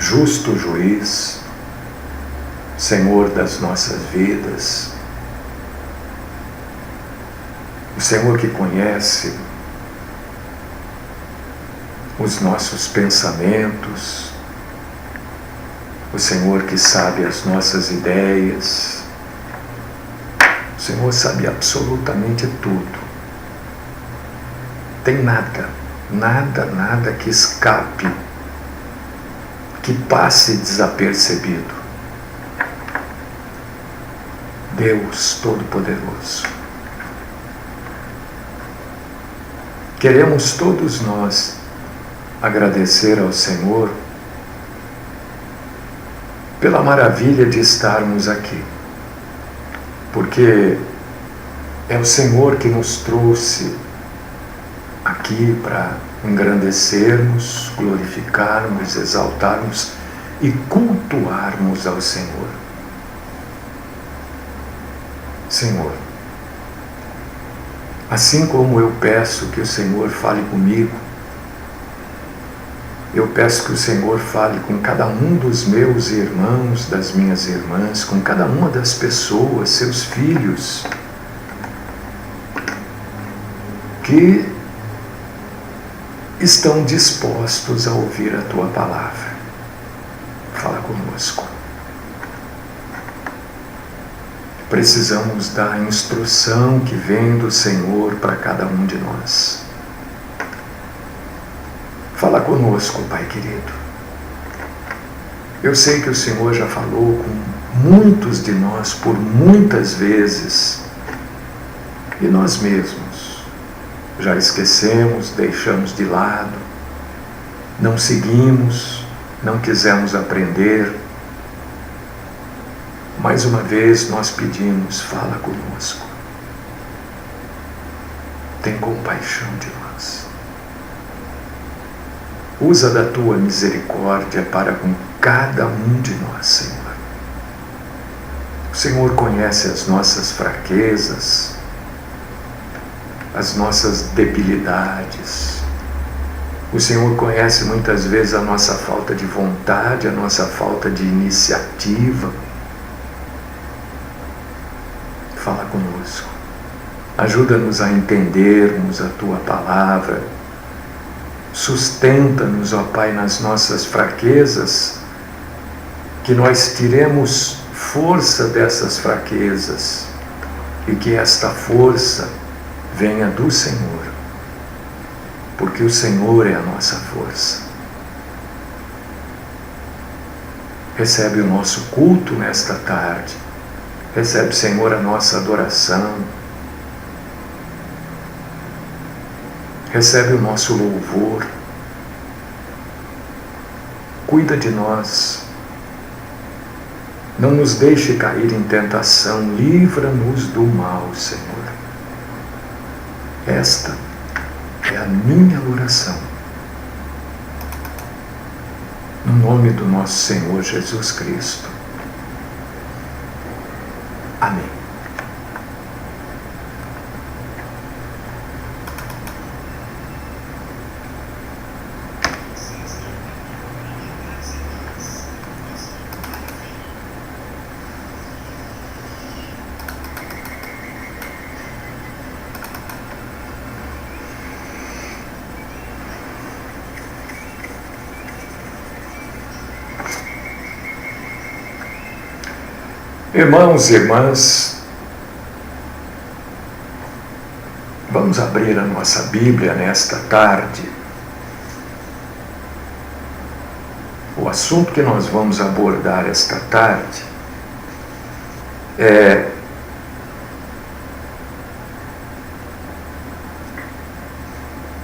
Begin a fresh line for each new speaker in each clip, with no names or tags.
justo juiz, Senhor das nossas vidas, o Senhor que conhece os nossos pensamentos, o Senhor que sabe as nossas ideias, o Senhor sabe absolutamente tudo. Tem nada que escape, que passe desapercebido. Deus Todo-Poderoso. Queremos todos nós agradecer ao Senhor pela maravilha de estarmos aqui, porque é o Senhor que nos trouxe aqui para engrandecermos, glorificarmos, exaltarmos e cultuarmos ao Senhor. Senhor, assim como eu peço que o Senhor fale comigo, eu peço que o Senhor fale com cada um dos meus irmãos, das minhas irmãs, com cada uma das pessoas, seus filhos, que estão dispostos a ouvir a Tua palavra. Fala conosco. Precisamos da instrução que vem do Senhor para cada um de nós. Fala conosco, Pai querido. Eu sei que o Senhor já falou com muitos de nós por muitas vezes, e nós mesmos já esquecemos, deixamos de lado, não seguimos, não quisemos aprender. Mais uma vez nós pedimos, fala conosco. Tem compaixão de nós. Usa da Tua misericórdia para com cada um de nós, Senhor. O Senhor conhece as nossas fraquezas, as nossas debilidades. O Senhor conhece muitas vezes a nossa falta de vontade, a nossa falta de iniciativa. Fala conosco. Ajuda-nos a entendermos a Tua palavra. Sustenta-nos, ó Pai, nas nossas fraquezas, que nós tiremos força dessas fraquezas e que esta força venha do Senhor, porque o Senhor é a nossa força. Recebe o nosso culto nesta tarde. Recebe, Senhor, a nossa adoração. Recebe o nosso louvor. Cuida de nós. Não nos deixe cair em tentação. Livra-nos do mal, Senhor. Esta é a minha oração. No nome do nosso Senhor Jesus Cristo. Amém. Irmãos e irmãs, vamos abrir a nossa Bíblia nesta tarde. O assunto que nós vamos abordar esta tarde é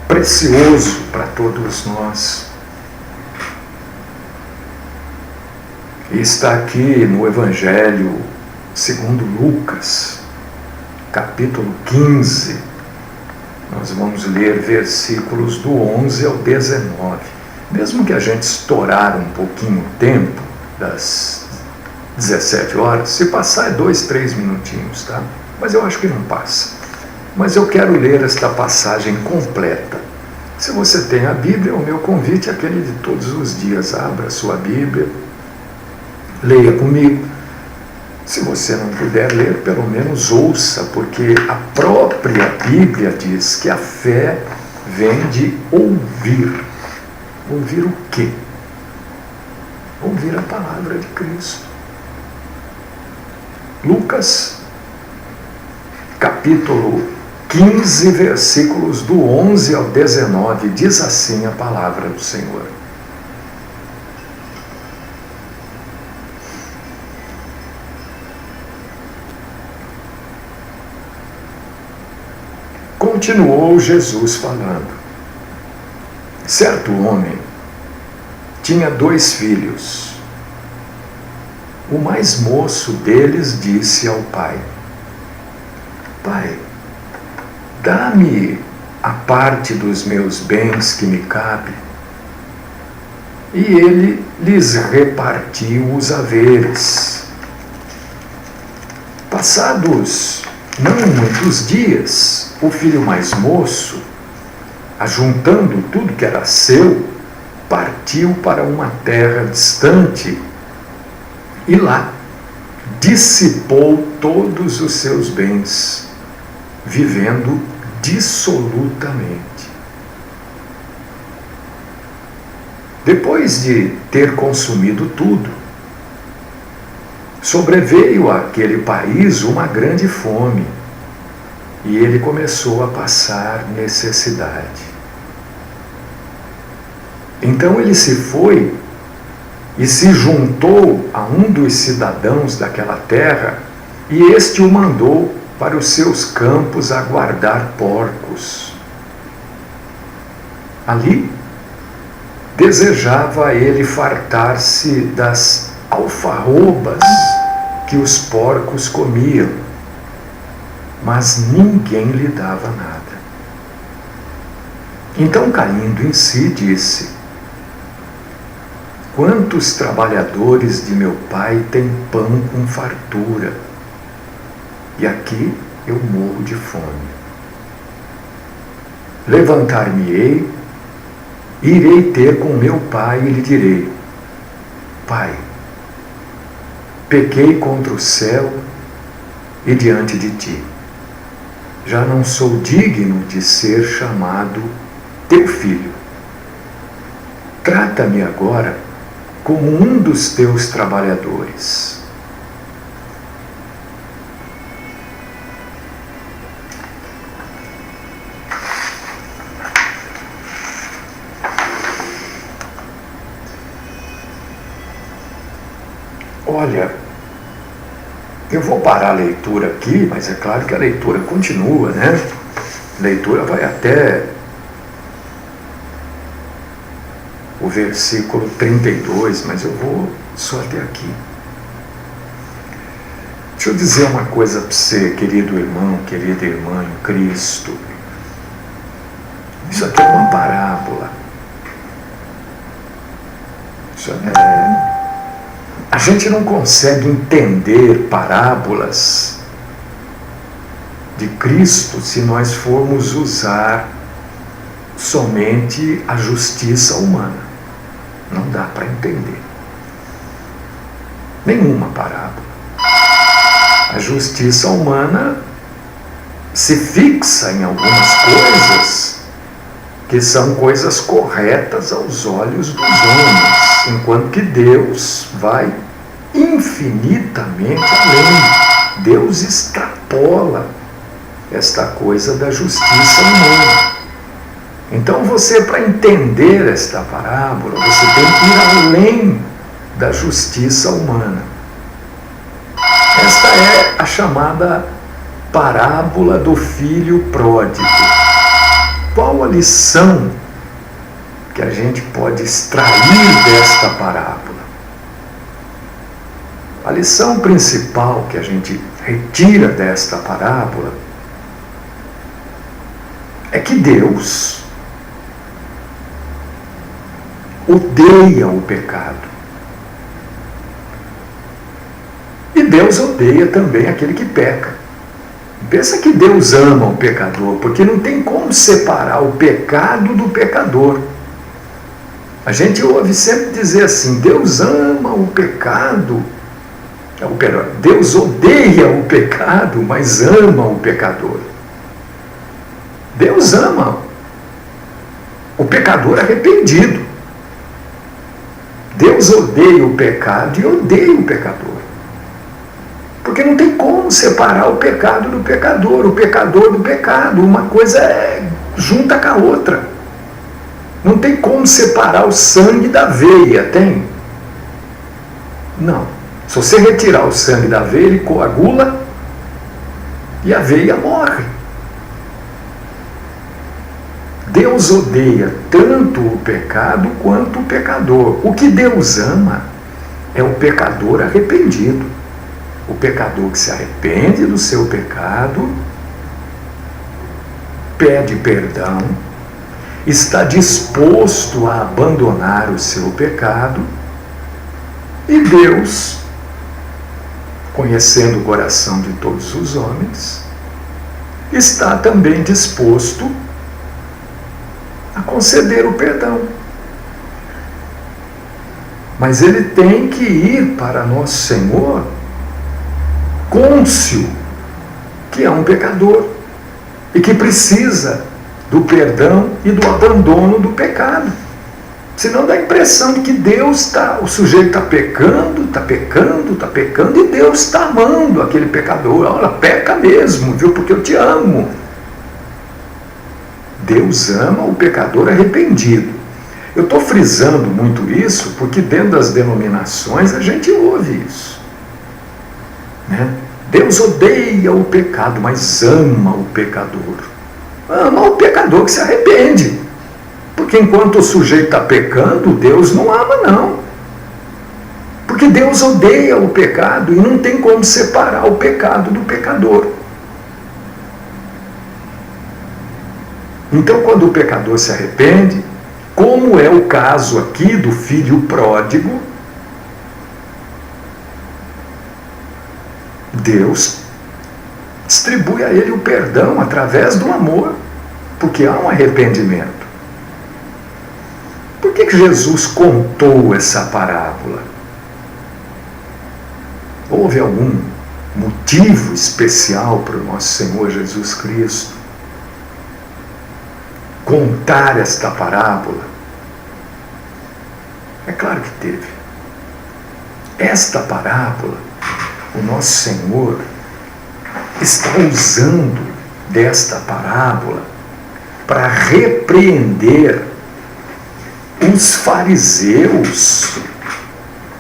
precioso para todos nós. E está aqui no Evangelho segundo Lucas, capítulo 15. Nós vamos ler versículos do 11 ao 19. Mesmo que a gente estourar um pouquinho o tempo das 17 horas, se passar é 2, 3 minutinhos, tá? Mas eu acho que não passa. Mas eu quero ler esta passagem completa. Se você tem a Bíblia, o meu convite é aquele de todos os dias. Abra a sua Bíblia, leia comigo. Se você não puder ler, pelo menos ouça, porque a própria Bíblia diz que a fé vem de ouvir. Ouvir o quê? Ouvir a palavra de Cristo. Lucas, capítulo 15, versículos do 11 ao 19, diz assim a palavra do Senhor. Continuou Jesus falando. Certo homem tinha 2 filhos. O mais moço deles disse ao pai: Pai, dá-me a parte dos meus bens que me cabe. E ele lhes repartiu os haveres. Passados não muitos dias, o filho mais moço, ajuntando tudo que era seu, partiu para uma terra distante e lá dissipou todos os seus bens, vivendo dissolutamente. Depois de ter consumido tudo, sobreveio àquele país uma grande fome e ele começou a passar necessidade. Então ele se foi e se juntou a um dos cidadãos daquela terra, e este o mandou para os seus campos a guardar porcos. Ali desejava ele fartar-se das alfarrobas que os porcos comiam, mas ninguém lhe dava nada. Então, caindo em si, disse: Quantos trabalhadores de meu pai têm pão com fartura, e aqui eu morro de fome. Levantar-me-ei, irei ter com meu pai e lhe direi: Pai, pequei contra o céu e diante de ti. Já não sou digno de ser chamado teu filho. Trata-me agora como um dos teus trabalhadores. Olha, eu vou parar a leitura aqui, mas é claro que a leitura continua, né? A leitura vai até o versículo 32, mas eu vou só até aqui. Deixa eu dizer uma coisa para você, querido irmão, querida irmã em Cristo. Isso aqui é uma parábola. A gente não consegue entender parábolas de Cristo se nós formos usar somente a justiça humana. Não dá para entender nenhuma parábola. A justiça humana se fixa em algumas coisas que são coisas corretas aos olhos dos homens, enquanto que Deus vai infinitamente além. Deus extrapola esta coisa da justiça humana. Então você, para entender esta parábola, você tem que ir além da justiça humana. Esta é a chamada parábola do filho pródigo. Qual a lição que a gente pode extrair desta parábola? A lição principal que a gente retira desta parábola é que Deus odeia o pecado. E Deus odeia também aquele que peca. Pensa que Deus ama o pecador, porque não tem como separar o pecado do pecador. A gente ouve sempre dizer assim: Deus ama o pecado. Deus odeia o pecado, mas ama o pecador. Deus ama o pecador arrependido. Deus odeia o pecado e odeia o pecador. Porque não tem como separar o pecado do pecador, o pecador do pecado. Uma coisa é junta com a outra. Não tem como separar o sangue da veia, tem? Não. Se você retirar o sangue da veia, ele coagula e a veia morre. Deus odeia tanto o pecado quanto o pecador. O que Deus ama é o pecador arrependido. O pecador que se arrepende do seu pecado, pede perdão, está disposto a abandonar o seu pecado, e Deus, conhecendo o coração de todos os homens, está também disposto a conceder o perdão. Mas ele tem que ir para nosso Senhor cônscio, que é um pecador e que precisa do perdão e do abandono do pecado. Senão dá a impressão de que Deus está, o sujeito está pecando, e Deus está amando aquele pecador. Olha, peca mesmo, viu? Porque eu te amo. Deus ama o pecador arrependido. Eu estou frisando muito isso porque dentro das denominações a gente ouve isso. Né? Deus odeia o pecado, mas ama o pecador. Ama o pecador que se arrepende. Porque enquanto o sujeito está pecando, Deus não ama, não. Porque Deus odeia o pecado e não tem como separar o pecado do pecador. Então, quando o pecador se arrepende, como é o caso aqui do filho pródigo, Deus distribui a ele o perdão através do amor, porque há um arrependimento. Por que Jesus contou essa parábola? Houve algum motivo especial para o nosso Senhor Jesus Cristo contar esta parábola? É claro que teve. Esta parábola, o nosso Senhor está usando desta parábola para repreender os fariseus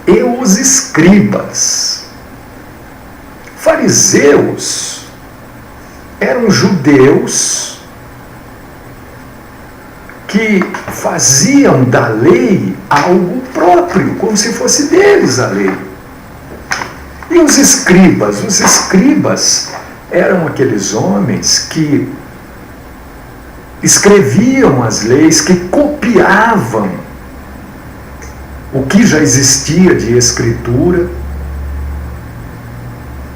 e os escribas. Fariseus eram judeus que faziam da lei algo próprio, como se fosse deles a lei. E os escribas eram aqueles homens que escreviam as leis, que copiavam o que já existia de escritura.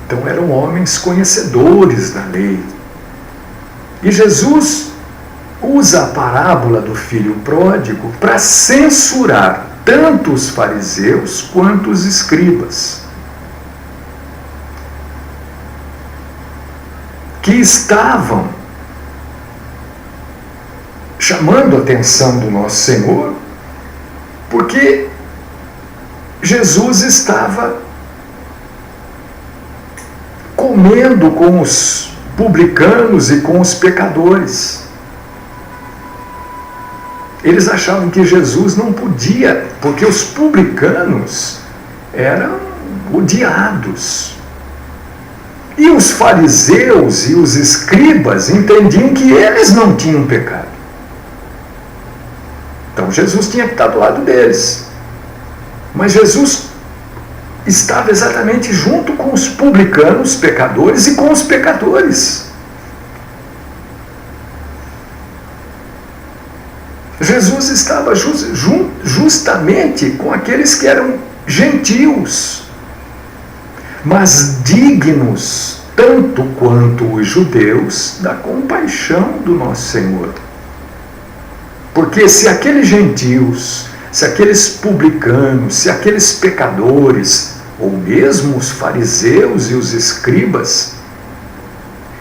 Então eram homens conhecedores da lei. E Jesus usa a parábola do filho pródigo para censurar tanto os fariseus quanto os escribas, que estavam chamando a atenção do nosso Senhor, porque Jesus estava comendo com os publicanos e com os pecadores. Eles achavam que Jesus não podia, porque os publicanos eram odiados. E os fariseus e os escribas entendiam que eles não tinham pecado. Então Jesus tinha que estar do lado deles. Mas Jesus estava exatamente junto com os publicanos, pecadores, e com os pecadores. Jesus estava justamente com aqueles que eram gentios, mas dignos tanto quanto os judeus, da compaixão do nosso Senhor. Porque se aqueles gentios, se aqueles publicanos, se aqueles pecadores, ou mesmo os fariseus e os escribas,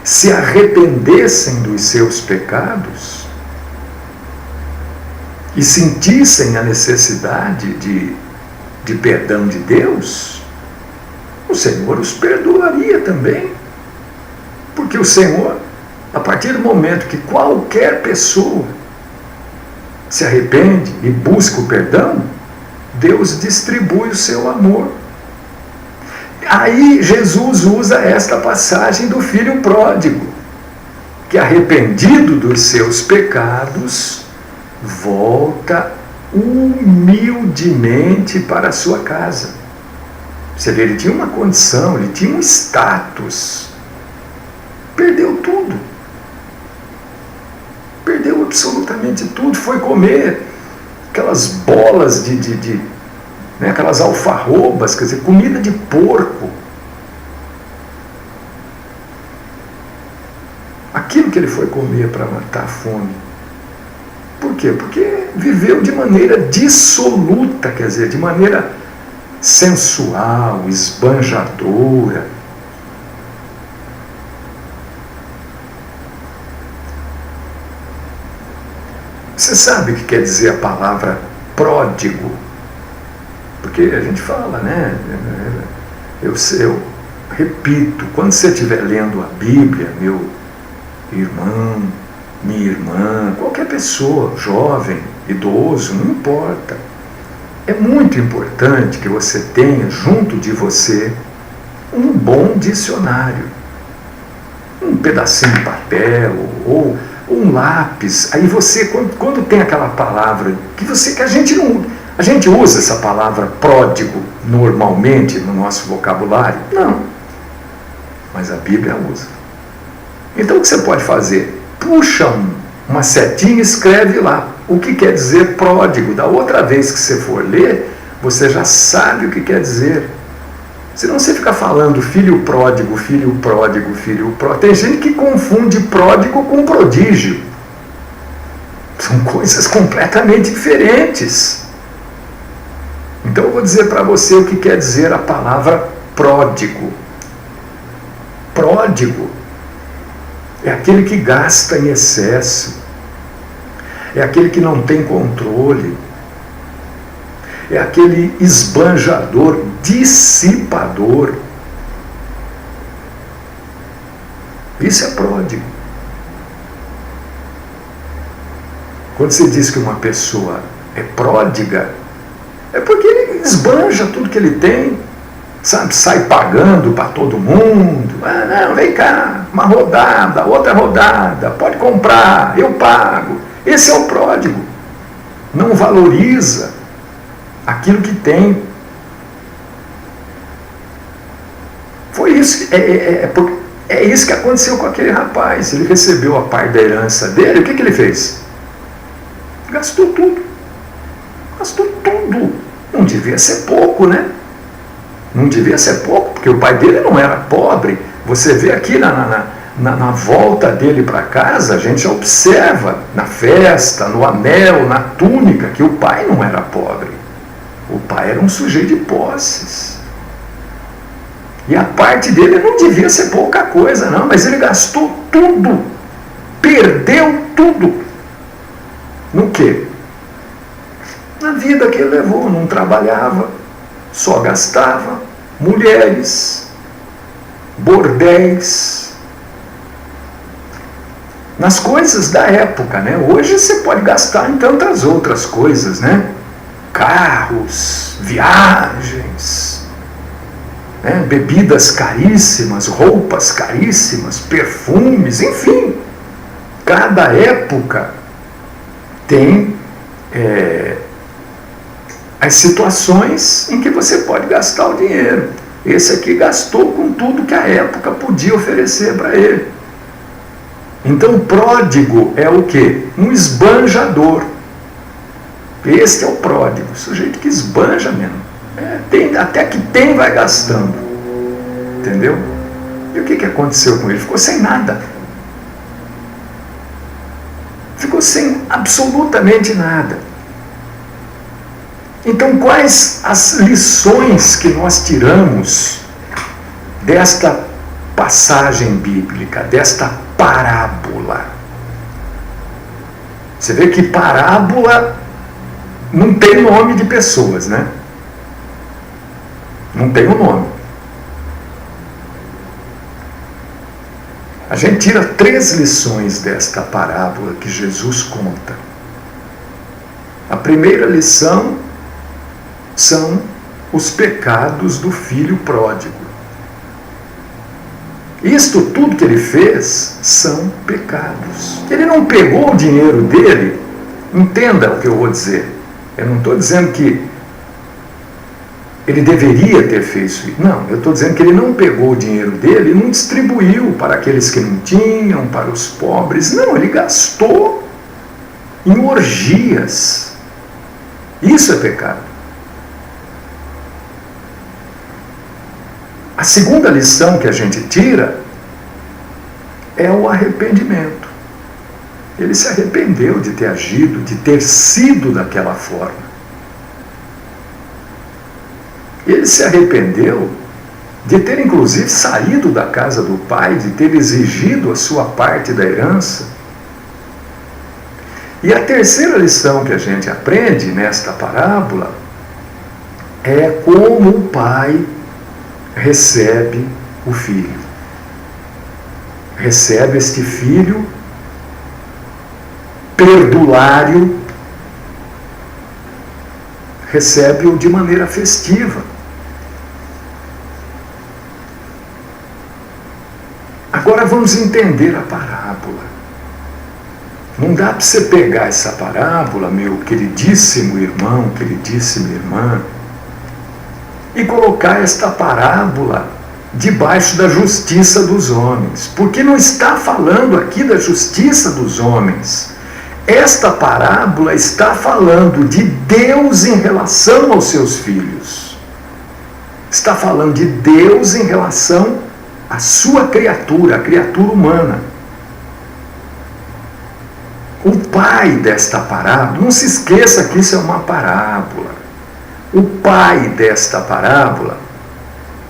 se arrependessem dos seus pecados e sentissem a necessidade de perdão de Deus, o Senhor os perdoaria também. Porque o Senhor, a partir do momento que qualquer pessoa se arrepende e busca o perdão, Deus distribui o seu amor. Aí Jesus usa esta passagem do filho pródigo, que arrependido dos seus pecados, volta humildemente para a sua casa. Você vê, ele tinha uma condição, ele tinha um status, perdeu tudo. Perdeu absolutamente tudo, foi comer aquelas bolas né, aquelas alfarrobas, quer dizer, comida de porco. Aquilo que ele foi comer para matar a fome. Por quê? Porque viveu de maneira dissoluta, quer dizer, de maneira sensual, esbanjadora. Você sabe o que quer dizer a palavra pródigo? Porque a gente fala, né? Eu repito, quando você estiver lendo a Bíblia, meu irmão, minha irmã, qualquer pessoa, jovem, idoso, não importa. É muito importante que você tenha junto de você um bom dicionário. Um pedacinho de papel ou um lápis. Aí você, quando tem aquela palavra que a gente não... A gente usa essa palavra pródigo normalmente no nosso vocabulário? Não. Mas a Bíblia usa. Então o que você pode fazer? Puxa uma setinha e escreve lá o que quer dizer pródigo. Da outra vez que você for ler, você já sabe o que quer dizer. Senão você fica falando filho pródigo, filho pródigo, filho pródigo. Tem gente que confunde pródigo com prodígio. São coisas completamente diferentes. Então eu vou dizer para você o que quer dizer a palavra pródigo. Pródigo é aquele que gasta em excesso, é aquele que não tem controle, é aquele esbanjador, dissipador. Isso é pródigo. Quando você diz que uma pessoa é pródiga, é porque ele esbanja tudo que ele tem, sabe? Sai pagando para todo mundo. Ah, não, vem cá, uma rodada, outra rodada, pode comprar, eu pago. Esse é o pródigo. Não valoriza aquilo que tem. Foi isso, é isso que aconteceu com aquele rapaz. Ele recebeu a parte da herança dele, o que ele fez? Gastou tudo. Gastou tudo. Não devia ser pouco, né? Não devia ser pouco, porque o pai dele não era pobre. Você vê aqui na volta dele para casa, a gente já observa na festa, no anel, na túnica, que o pai não era pobre. O pai era um sujeito de posses. E a parte dele não devia ser pouca coisa, não, mas ele gastou tudo. Perdeu tudo. No quê? Na vida que ele levou, não trabalhava, só gastava, mulheres, bordéis, nas coisas da época, né? Hoje você pode gastar em tantas outras coisas, né? Carros, viagens, né? Bebidas caríssimas, roupas caríssimas, perfumes, enfim. Cada época tem as situações em que você pode gastar o dinheiro. Esse aqui gastou com tudo que a época podia oferecer para ele. Então o pródigo é o quê? Um esbanjador. Este é o pródigo, o sujeito que esbanja mesmo. Até que tem vai gastando. Entendeu? E o que aconteceu com ele? Ficou sem nada. Ficou sem absolutamente nada. Então, quais as lições que nós tiramos desta passagem bíblica, desta parábola? Você vê que parábola não tem nome de pessoas, né? Não tem um nome. A gente tira 3 lições desta parábola que Jesus conta. A primeira lição são os pecados do filho pródigo. Isto tudo que ele fez são pecados. Ele não pegou o dinheiro dele, entenda o que eu vou dizer. Eu não estou dizendo que ele deveria ter feito isso. Não, eu estou dizendo que ele não pegou o dinheiro dele e não distribuiu para aqueles que não tinham, para os pobres. Não, ele gastou em orgias. Isso é pecado. A segunda lição que a gente tira é o arrependimento. Ele se arrependeu de ter agido, de ter sido daquela forma. Ele se arrependeu de ter inclusive saído da casa do pai, de ter exigido a sua parte da herança. E a terceira lição que a gente aprende nesta parábola é como o pai recebe o filho. Recebe este filho perdulário, recebe-o de maneira festiva. Agora vamos entender a parábola. Não dá para você pegar essa parábola, meu queridíssimo irmão, queridíssima irmã, e colocar esta parábola debaixo da justiça dos homens, porque não está falando aqui da justiça dos homens. Esta parábola está falando de Deus em relação aos seus filhos. Está falando de Deus em relação à sua criatura, a criatura humana. O pai desta parábola, não se esqueça que isso é uma parábola. O pai desta parábola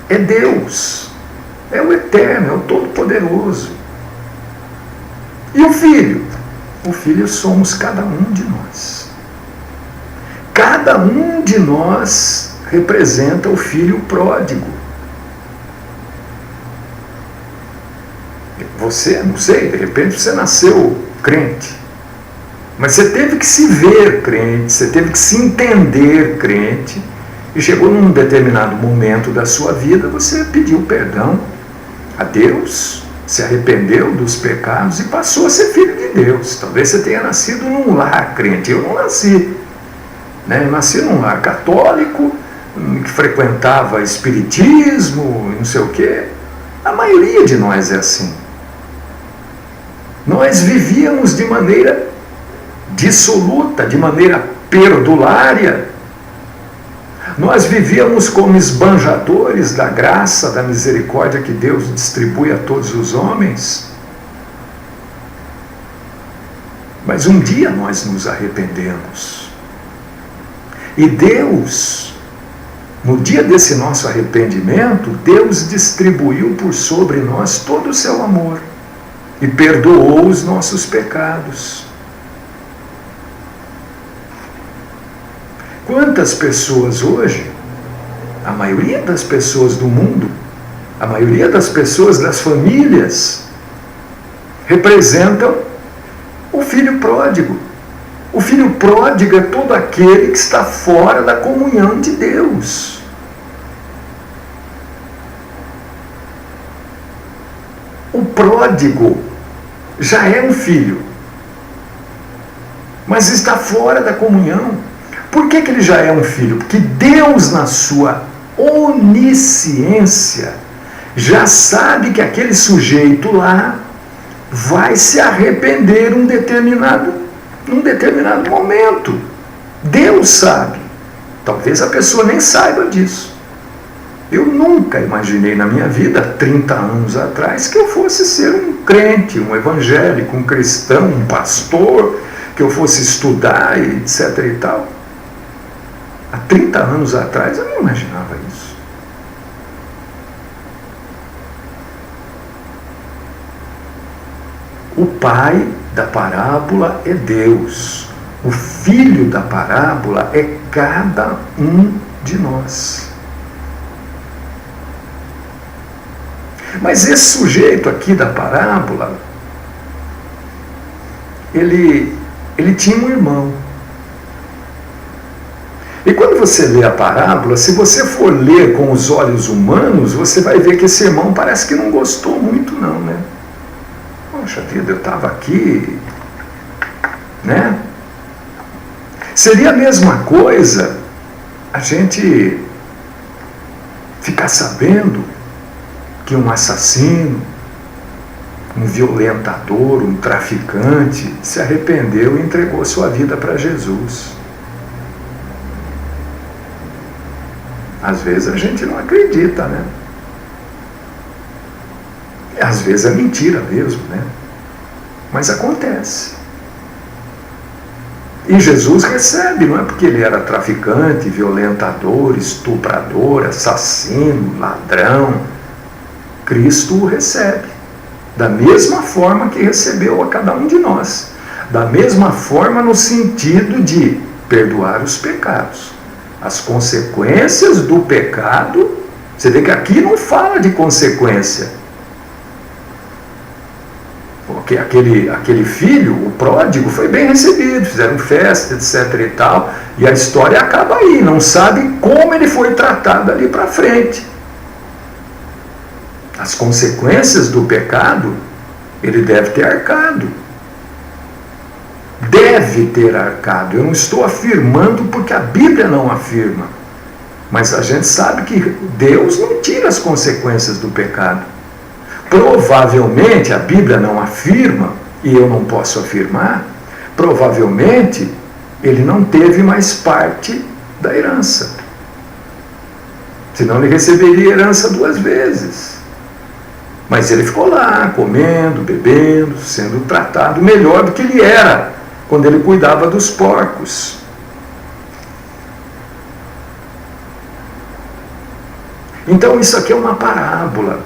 é Deus, é o Eterno, é o Todo-Poderoso. E o filho? O filho somos cada um de nós. Cada um de nós representa o filho pródigo. Você, não sei, de repente você nasceu crente, mas você teve que se ver crente, você teve que se entender crente, e chegou num determinado momento da sua vida, você pediu perdão a Deus, se arrependeu dos pecados e passou a ser filho de Deus. Talvez você tenha nascido num lar crente. Eu não nasci. Eu nasci num lar católico, que frequentava espiritismo, não sei o quê. A maioria de nós é assim. Nós vivíamos de maneira dissoluta, de maneira perdulária. Nós vivíamos como esbanjadores da graça, da misericórdia que Deus distribui a todos os homens. Mas um dia nós nos arrependemos. E Deus, no dia desse nosso arrependimento, Deus distribuiu por sobre nós todo o seu amor e perdoou os nossos pecados. Quantas pessoas hoje, a maioria das pessoas do mundo, a maioria das pessoas das famílias, representam o filho pródigo. O filho pródigo é todo aquele que está fora da comunhão de Deus. O pródigo já é um filho, mas está fora da comunhão. Por que ele já é um filho? Porque Deus, na sua onisciência, já sabe que aquele sujeito lá vai se arrepender num determinado momento. Deus sabe. Talvez a pessoa nem saiba disso. Eu nunca imaginei na minha vida, 30 anos atrás, que eu fosse ser um crente, um evangélico, um cristão, um pastor, que eu fosse estudar, etc. e tal. Há 30 anos atrás eu não imaginava isso. O pai da parábola é Deus. O filho da parábola é cada um de nós. Mas esse sujeito aqui da parábola, ele tinha um irmão. E quando você lê a parábola, se você for ler com os olhos humanos, você vai ver que esse irmão parece que não gostou muito não, né? Poxa vida, eu estava aqui, né? Seria a mesma coisa a gente ficar sabendo que um assassino, um violentador, um traficante se arrependeu e entregou sua vida para Jesus. Às vezes a gente não acredita, né? Às vezes é mentira mesmo, né? Mas acontece. E Jesus recebe, não é porque ele era traficante, violentador, estuprador, assassino, ladrão. Cristo o recebe. Da mesma forma que recebeu a cada um de nós. Da mesma forma no sentido de perdoar os pecados. As consequências do pecado, você vê que aqui não fala de consequência. Porque aquele filho, o pródigo, foi bem recebido, fizeram festa, etc. e tal, e a história acaba aí, não sabe como ele foi tratado ali para frente. As consequências do pecado, ele deve ter arcado. Deve ter arcado. Eu não estou afirmando porque a Bíblia não afirma. Mas a gente sabe que Deus não tira as consequências do pecado. Provavelmente, a Bíblia não afirma, e eu não posso afirmar, provavelmente ele não teve mais parte da herança. Senão ele receberia herança 2 vezes. Mas ele ficou lá, comendo, bebendo, sendo tratado melhor do que ele era quando ele cuidava dos porcos. Então isso aqui é uma parábola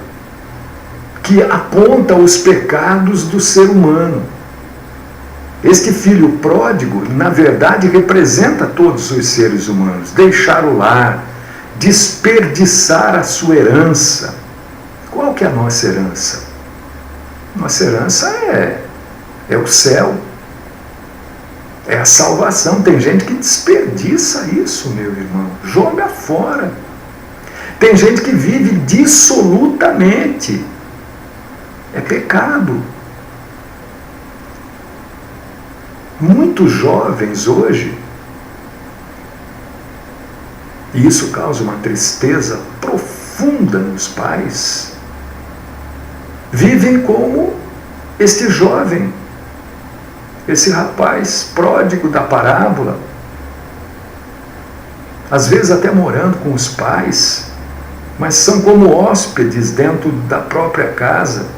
que aponta os pecados do ser humano. Este filho pródigo, na verdade, representa todos os seres humanos. Deixar o lar, desperdiçar a sua herança. Qual que é a nossa herança? Nossa herança é o céu. É a salvação. Tem gente que desperdiça isso, meu irmão. Joga fora. Tem gente que vive dissolutamente. É pecado. Muitos jovens hoje, e isso causa uma tristeza profunda nos pais, vivem como este jovem, esse rapaz pródigo da parábola, às vezes até morando com os pais, mas são como hóspedes dentro da própria casa,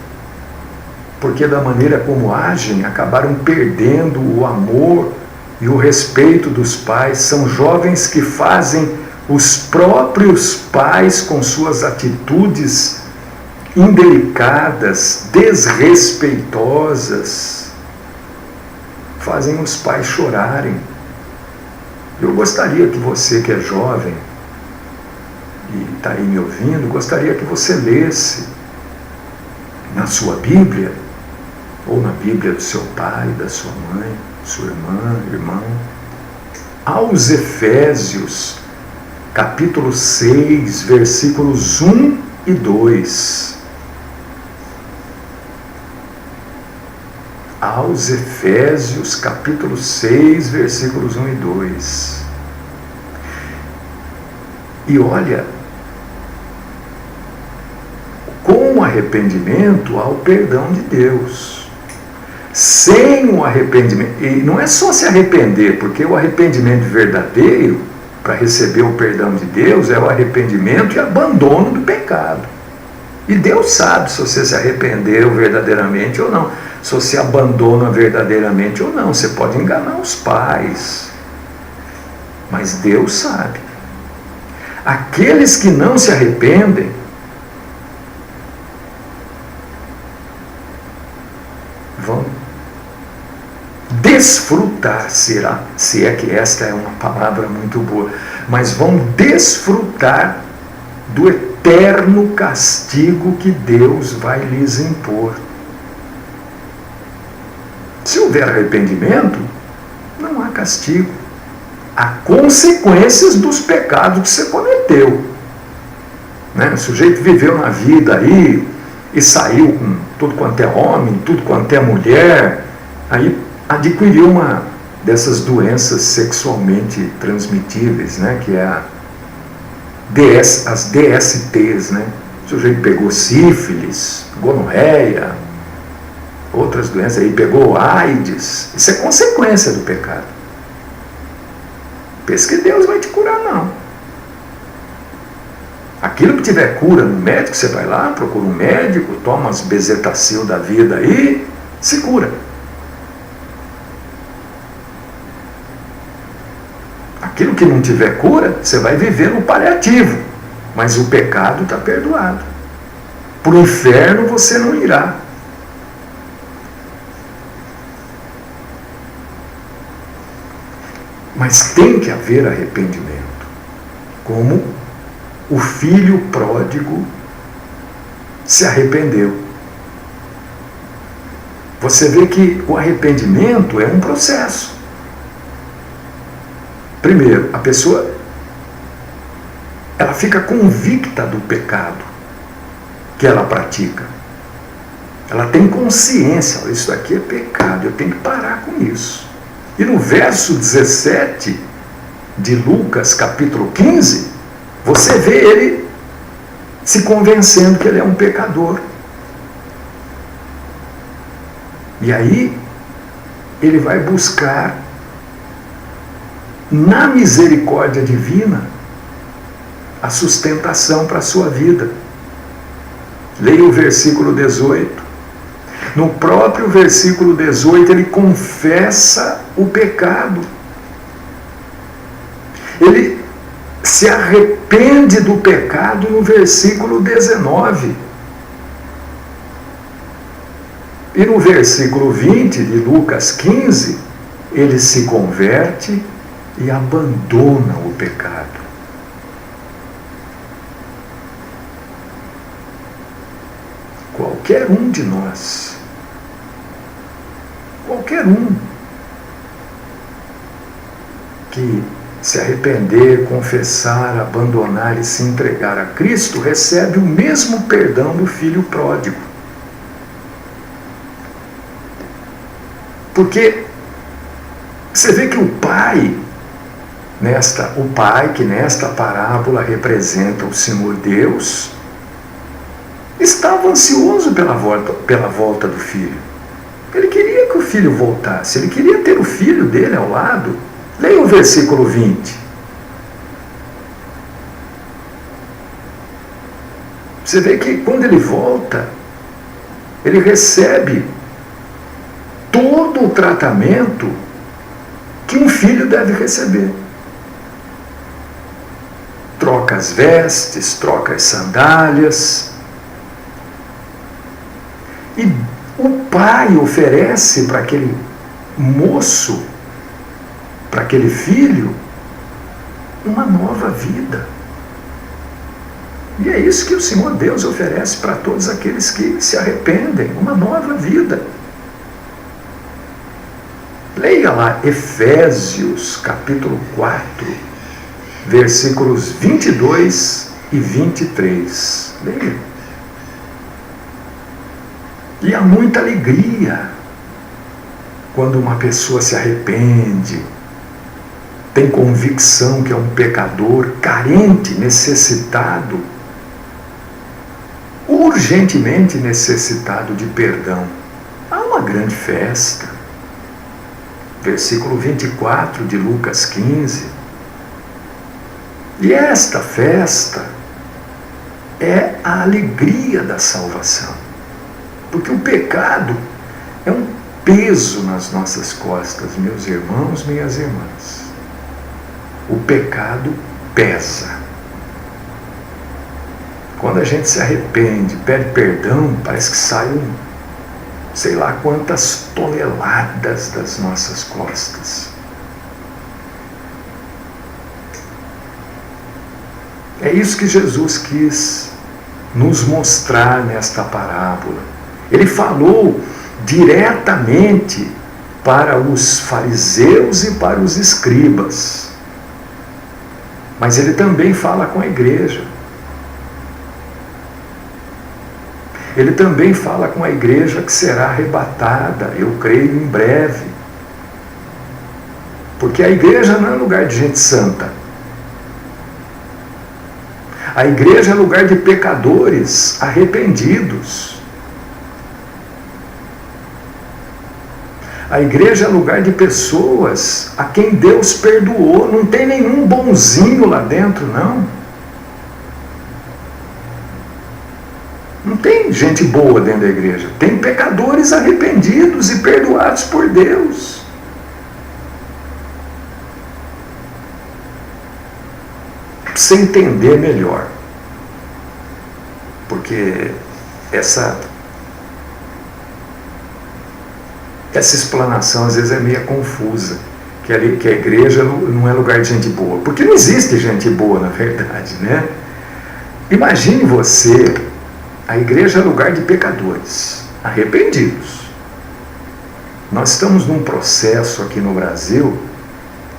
porque da maneira como agem, acabaram perdendo o amor e o respeito dos pais. São jovens que fazem os próprios pais com suas atitudes indelicadas, desrespeitosas, fazem os pais chorarem. Eu gostaria que você que é jovem e está aí me ouvindo, gostaria que você lesse na sua Bíblia, ou na Bíblia do seu pai, da sua mãe, sua irmã, irmão, aos Efésios, capítulo 6, versículos 1 e 2. Aos Efésios, capítulo 6, versículos 1 e 2. E olha, com o arrependimento há o perdão de Deus. Sem o arrependimento, e não é só se arrepender, porque o arrependimento verdadeiro para receber o perdão de Deus é o arrependimento e abandono do pecado. E Deus sabe se você se arrependeu verdadeiramente ou não, se você abandona verdadeiramente ou não. Você pode enganar os pais, mas Deus sabe. Aqueles que não se arrependem vão desfrutar, se é que esta é uma palavra muito boa, mas vão desfrutar do eterno castigo que Deus vai lhes impor. Se houver arrependimento, não há castigo. Há consequências dos pecados que você cometeu. Né? O sujeito viveu na vida aí e saiu com tudo quanto é homem, tudo quanto é mulher, aí adquiriu uma dessas doenças sexualmente transmitíveis, né? Que é as DSTs, né? O sujeito pegou sífilis, gonorreia, outras doenças aí, pegou AIDS. Isso é consequência do pecado. Pensa que Deus vai te curar, não. Aquilo que tiver cura no médico, você vai lá, procura um médico, toma as bezetacil da vida aí, se cura. Aquilo que não tiver cura, você vai viver no paliativo, mas o pecado está perdoado. Para o inferno você não irá. Mas tem que haver arrependimento, como o filho pródigo se arrependeu. Você vê que o arrependimento é um processo. Primeiro, a pessoa ela fica convicta do pecado que ela pratica. Ela tem consciência, isso aqui é pecado, eu tenho que parar com isso. E no verso 17 de Lucas, capítulo 15, você vê ele se convencendo que ele é um pecador. E aí, ele vai buscar, na misericórdia divina, a sustentação para a sua vida. Leia o versículo 18. No próprio versículo 18, ele confessa o pecado. Ele se arrepende do pecado no versículo 19. E no versículo 20 de Lucas 15, ele se converte e abandona o pecado. Qualquer um de nós, qualquer um que se arrepender, confessar, abandonar e se entregar a Cristo, recebe o mesmo perdão do filho pródigo. Porque você vê que o pai que nesta parábola representa o Senhor Deus, estava ansioso pela volta do filho. Ele queria que o filho voltasse, ele queria ter o filho dele ao lado. Leia o versículo 20. Você vê que quando ele volta, ele recebe todo o tratamento que um filho deve receber. Troca as vestes, troca as sandálias. E o pai oferece para aquele moço, para aquele filho, uma nova vida. E é isso que o Senhor Deus oferece para todos aqueles que se arrependem, uma nova vida. Leia lá Efésios capítulo 4, versículos 22 e 23. Leia. E há muita alegria quando uma pessoa se arrepende, tem convicção que é um pecador, carente, necessitado, urgentemente necessitado de perdão. Há uma grande festa. Versículo 24 de Lucas 15. E esta festa é a alegria da salvação. Porque o pecado é um peso nas nossas costas, meus irmãos, minhas irmãs. O pecado pesa. Quando a gente se arrepende, pede perdão, parece que sai sei lá quantas toneladas das nossas costas. É isso que Jesus quis nos mostrar nesta parábola. Ele falou diretamente para os fariseus e para os escribas. Mas ele também fala com a igreja. Ele também fala com a igreja que será arrebatada, eu creio, em breve. Porque a igreja não é lugar de gente santa. A igreja é lugar de pecadores arrependidos. A igreja é lugar de pessoas a quem Deus perdoou. Não tem nenhum bonzinho lá dentro, não. Não tem gente boa dentro da igreja. Tem pecadores arrependidos e perdoados por Deus. Precisa entender melhor. Porque essa explanação às vezes é meio confusa. Que a igreja não é lugar de gente boa. Porque não existe gente boa, na verdade, né? Imagine você, a igreja é lugar de pecadores, arrependidos. Nós estamos num processo aqui no Brasil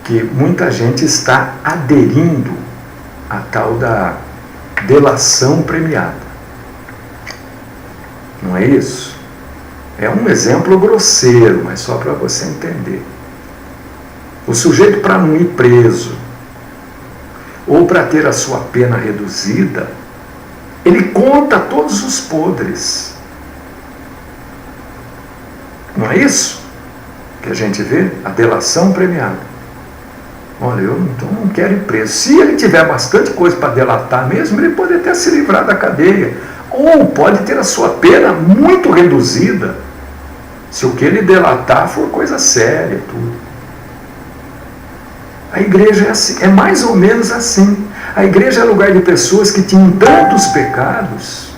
que muita gente está aderindo à tal da delação premiada. Não é isso? É um exemplo grosseiro, mas só para você entender. O sujeito, para não ir preso, ou para ter a sua pena reduzida, ele conta todos os podres. Não é isso que a gente vê? A delação premiada. Olha, eu não quero ir preso. Se ele tiver bastante coisa para delatar mesmo, ele pode até se livrar da cadeia. Ou pode ter a sua pena muito reduzida, se o que ele delatar for coisa séria, tudo. A igreja é assim, é mais ou menos assim. A igreja é lugar de pessoas que tinham tantos pecados,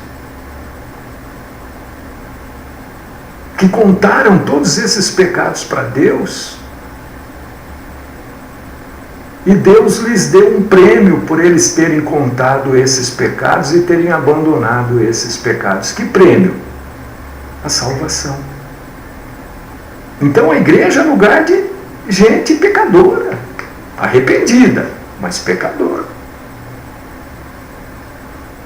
que contaram todos esses pecados para Deus, e Deus lhes deu um prêmio por eles terem contado esses pecados e terem abandonado esses pecados. Que prêmio? A salvação. Então a igreja é lugar de gente pecadora, arrependida, mas pecadora.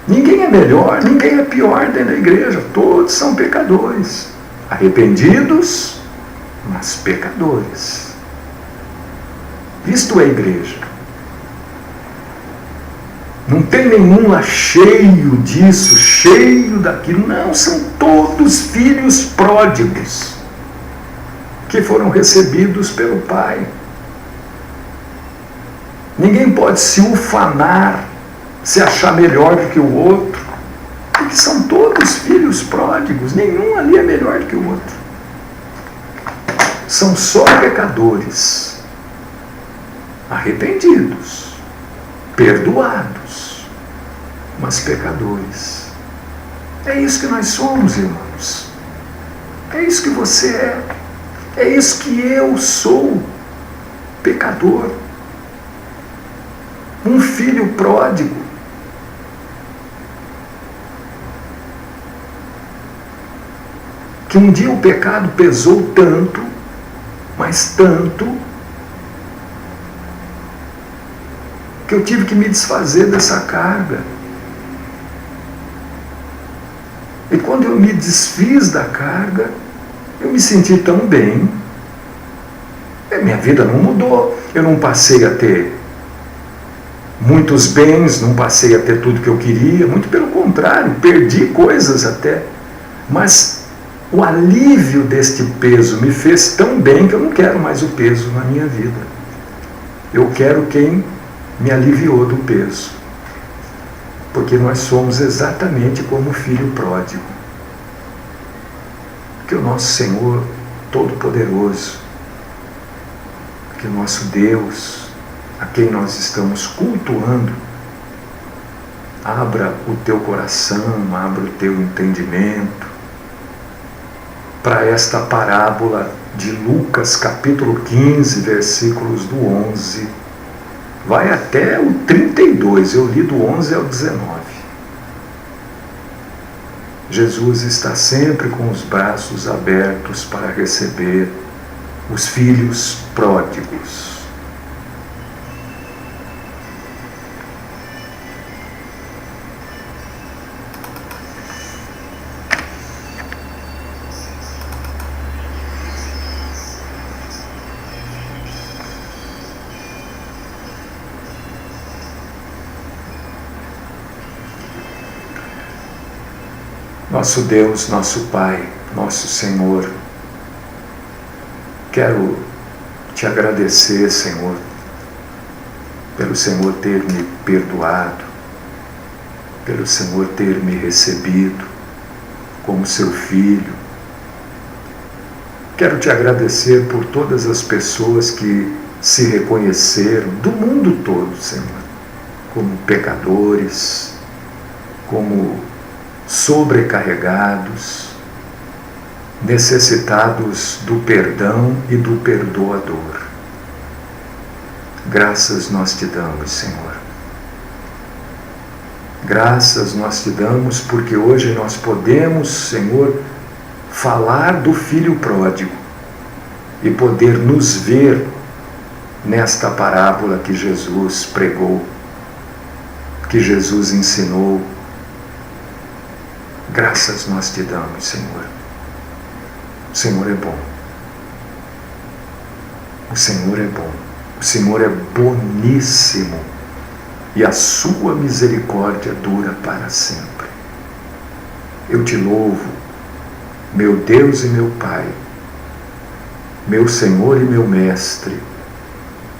Ninguém é melhor, ninguém é pior dentro da igreja. Todos são pecadores, arrependidos, mas pecadores. Isto é igreja. Não tem nenhum lá cheio disso, cheio daquilo. Não, são todos filhos pródigos que foram recebidos pelo Pai. Ninguém pode se ufanar, se achar melhor do que o outro, porque são todos filhos pródigos. Nenhum ali é melhor do que o outro. São só pecadores, arrependidos, perdoados, mas pecadores. É isso que nós somos, irmãos. É isso que você é. É isso que eu sou, pecador. Um filho pródigo. Que um dia o pecado pesou tanto, mas tanto, que eu tive que me desfazer dessa carga. E quando eu me desfiz da carga, eu me senti tão bem. Minha vida não mudou. Eu não passei a ter muitos bens, não passei a ter tudo que eu queria. Muito pelo contrário, perdi coisas até. Mas o alívio deste peso me fez tão bem que eu não quero mais o peso na minha vida. Eu quero quem me aliviou do peso, porque nós somos exatamente como o filho pródigo. Que o nosso Senhor Todo-Poderoso, que o nosso Deus, a quem nós estamos cultuando, abra o teu coração, abra o teu entendimento para esta parábola de Lucas capítulo 15, versículos do 11, vai até o 32, eu li do 11 ao 19. Jesus está sempre com os braços abertos para receber os filhos pródigos. Nosso Deus, nosso Pai, nosso Senhor, quero te agradecer, Senhor, pelo Senhor ter me perdoado, pelo Senhor ter me recebido como seu filho. Quero te agradecer por todas as pessoas que se reconheceram do mundo todo, Senhor, como pecadores, como sobrecarregados, necessitados do perdão e do perdoador. Graças nós te damos, Senhor. Graças nós te damos porque hoje nós podemos, Senhor, falar do Filho pródigo e poder nos ver nesta parábola que Jesus pregou, que Jesus ensinou. Graças nós te damos, Senhor. O Senhor é bom. O Senhor é bom. O Senhor é boníssimo. E a sua misericórdia dura para sempre. Eu te louvo, meu Deus e meu Pai, meu Senhor e meu Mestre,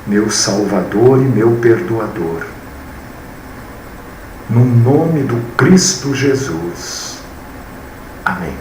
meu Salvador e meu Perdoador. No nome do Cristo Jesus. Amém.